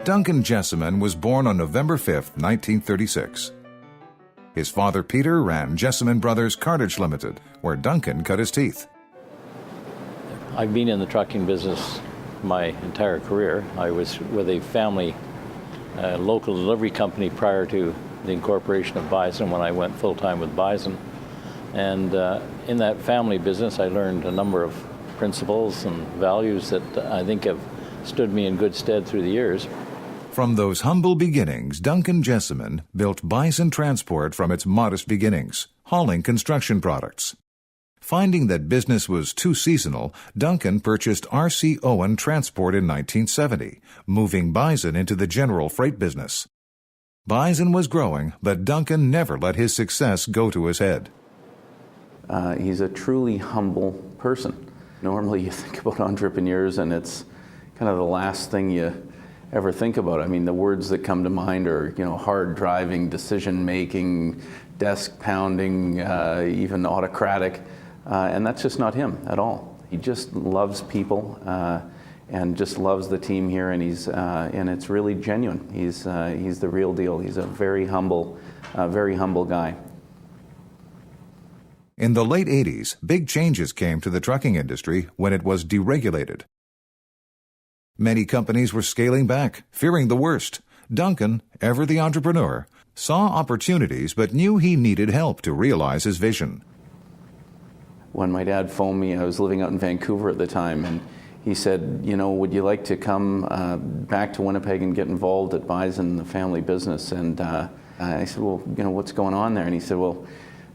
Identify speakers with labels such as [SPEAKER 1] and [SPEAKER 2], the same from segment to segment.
[SPEAKER 1] Duncan Jessiman was born on November 5, 1936. His father, Peter, ran Jessiman Brothers Cartage Limited, where Duncan cut his teeth.
[SPEAKER 2] I've been in the trucking business my entire career. I was with a family local delivery company prior to the incorporation of Bison when I went full-time with Bison. And in that family business, I learned a number of principles and values that I think have stood me in good stead through the years.
[SPEAKER 1] From those humble beginnings, Duncan Jessiman built Bison Transport from its modest beginnings, hauling construction products. Finding that business was too seasonal, Duncan purchased R.C. Owen Transport in 1970, moving Bison into the general freight business. Bison was growing, but Duncan never let his success go to his head.
[SPEAKER 3] He's a truly humble person. Normally you think about entrepreneurs and it's kind of the last thing you ever think about. I mean, the words that come to mind are, hard driving, decision making, desk pounding, even autocratic. And that's just not him at all. He just loves people and just loves the team here, and and it's really genuine. He's the real deal. He's a very humble guy.
[SPEAKER 1] In the late 80s, big changes came to the trucking industry when it was deregulated. Many companies were scaling back, fearing the worst. Duncan, ever the entrepreneur, saw opportunities but knew he needed help to realize his vision.
[SPEAKER 3] When my dad phoned me, I was living out in Vancouver at the time, and he said, would you like to come back to Winnipeg and get involved at Bison, the family business? And I said, well, what's going on there? And he said, well,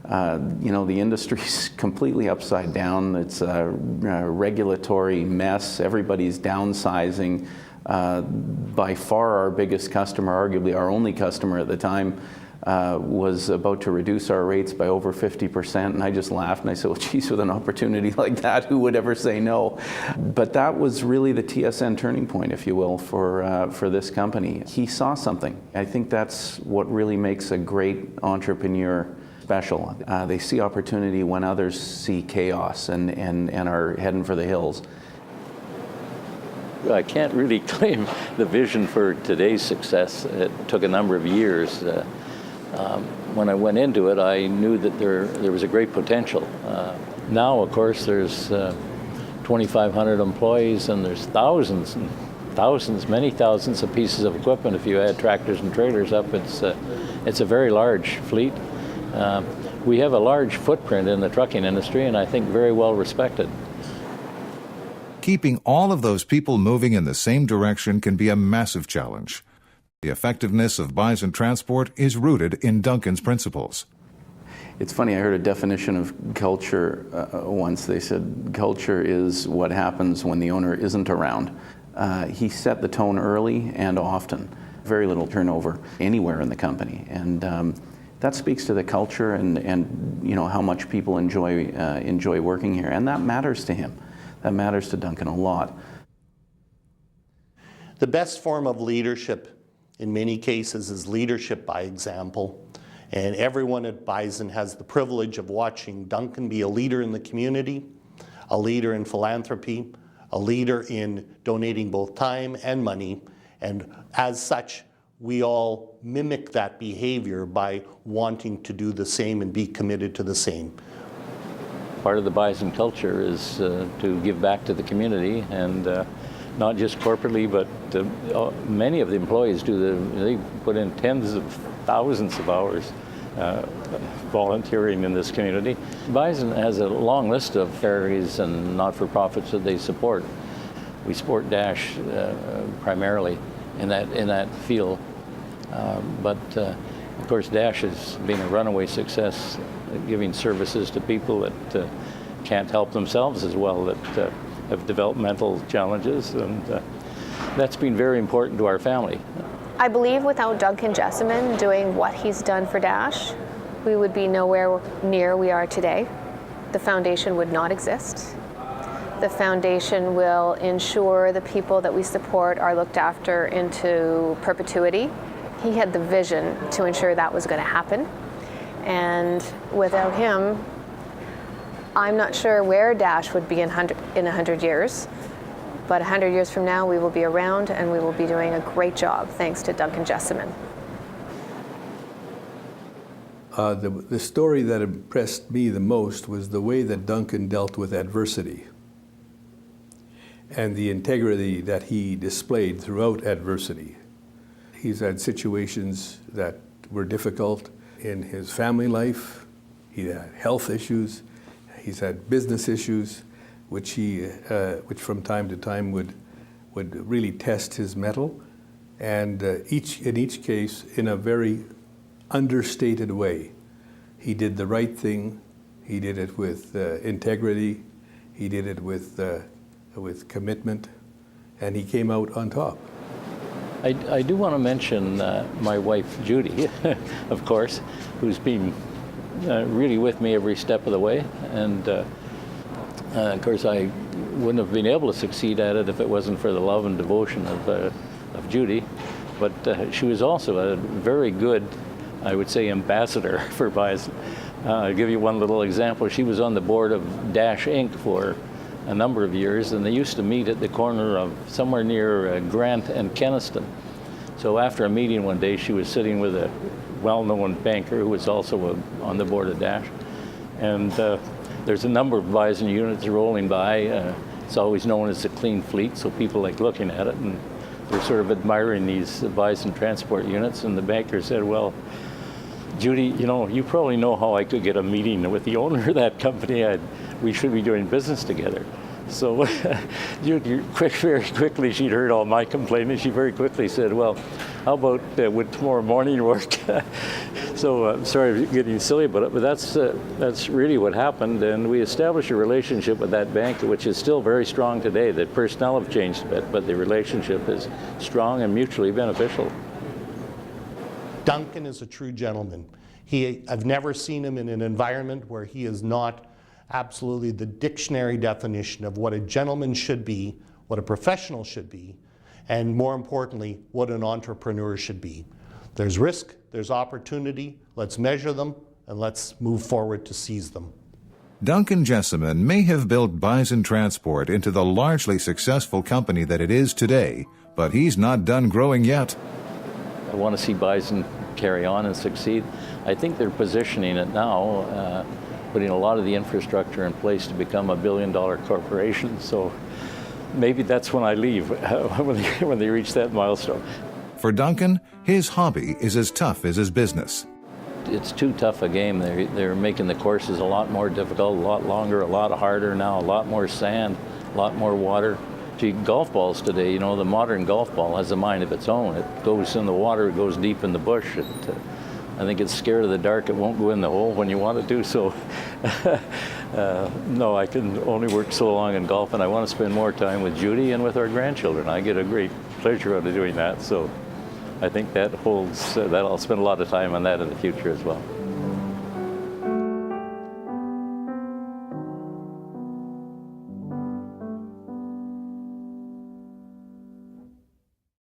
[SPEAKER 3] the industry's completely upside down. It's a regulatory mess. Everybody's downsizing. By far our biggest customer, arguably our only customer at the time, was about to reduce our rates by over 50%. And I just laughed and I said, well, geez, with an opportunity like that, who would ever say no? But that was really the TSN turning point, if you will, for this company. He saw something. I think that's what really makes a great entrepreneur special. They see opportunity when others see chaos and are heading for the hills.
[SPEAKER 2] I can't really claim the vision for today's success. It took a number of years. When I went into it, I knew that there was a great potential. Now, of course, there's 2,500 employees, and there's thousands and thousands, many thousands of pieces of equipment. If you add tractors and trailers up, it's a very large fleet. We have a large footprint in the trucking industry, and I think very well respected.
[SPEAKER 1] Keeping all of those people moving in the same direction can be a massive challenge. The effectiveness of Bison Transport is rooted in Duncan's principles.
[SPEAKER 3] It's funny, I heard a definition of culture once. They said culture is what happens when the owner isn't around. He set the tone early and often. Very little turnover anywhere in the company. And that speaks to the culture and how much people enjoy working here. And that matters to him. That matters to Duncan a lot.
[SPEAKER 4] The best form of leadership in many cases is leadership by example. And everyone at Bison has the privilege of watching Duncan be a leader in the community, a leader in philanthropy, a leader in donating both time and money. And as such, we all mimic that behavior by wanting to do the same and be committed to the same.
[SPEAKER 2] Part of the Bison culture is to give back to the community, and not just corporately, but many of the employees they put in tens of thousands of hours volunteering in this community. Bison has a long list of charities and not-for-profits that they support. We support Dash primarily in that field, but of course Dash has been a runaway success, giving services to people that can't help themselves as well, that have developmental challenges, and that's been very important to our family.
[SPEAKER 5] I believe without Duncan Jessiman doing what he's done for Dash, we would be nowhere near we are today. The foundation would not exist. The foundation will ensure the people that we support are looked after into perpetuity. He had the vision to ensure that was going to happen. And without him, I'm not sure where Dash would be in 100 years. But 100 years from now, we will be around and we will be doing a great job thanks to Duncan Jessiman.
[SPEAKER 6] The story that impressed me the most was the way that Duncan dealt with adversity and the integrity that he displayed throughout adversity. He's had situations that were difficult in his family life. He had health issues. He's had business issues, which from time to time would really test his mettle, and in each case, in a very understated way. He did the right thing. He did it with integrity. He did it with commitment, and he came out on top.
[SPEAKER 2] I do want to mention my wife, Judy, of course, who's been really with me every step of the way. And of course, I wouldn't have been able to succeed at it if it wasn't for the love and devotion of Judy. But she was also a very good, I would say, ambassador for Bison. I'll give you one little example. She was on the board of Dash Inc. for a number of years, and they used to meet at the corner of somewhere near Grant and Kenniston. So after a meeting one day, she was sitting with a well-known banker who was also on the board of Dash. And there's a number of Bison units rolling by. It's always known as the clean fleet, so people like looking at it, and they're sort of admiring these Bison transport units. And the banker said, well, Judy, you probably know how I could get a meeting with the owner of that company. We should be doing business together. So Judy, very quickly, she'd heard all my complaining. She very quickly said, well, how about would tomorrow morning work? So I'm sorry getting silly about it, but that's really what happened. And we established a relationship with that bank, which is still very strong today. The personnel have changed a bit, but the relationship is strong and mutually beneficial.
[SPEAKER 4] Duncan is a true gentleman. I've never seen him in an environment where he is not absolutely the dictionary definition of what a gentleman should be, what a professional should be, and more importantly, what an entrepreneur should be. There's risk, there's opportunity, let's measure them, and let's move forward to seize them.
[SPEAKER 1] Duncan Jessiman may have built Bison Transport into the largely successful company that it is today, but he's not done growing yet.
[SPEAKER 2] I want to see Bison carry on and succeed. I think they're positioning it now, putting a lot of the infrastructure in place to become a billion-dollar corporation. So maybe that's when I leave, when they reach that milestone.
[SPEAKER 1] For Duncan, his hobby is as tough as his business.
[SPEAKER 2] It's too tough a game. They're making the courses a lot more difficult, a lot longer, a lot harder now, a lot more sand, a lot more water. Gee, golf balls today, the modern golf ball has a mind of its own. It goes in the water, it goes deep in the bush. I think it's scared of the dark. It won't go in the hole when you want it to. So, no, I can only work so long in golf, and I want to spend more time with Judy and with our grandchildren. I get a great pleasure out of doing that. So I think that I'll spend a lot of time on that in the future as well.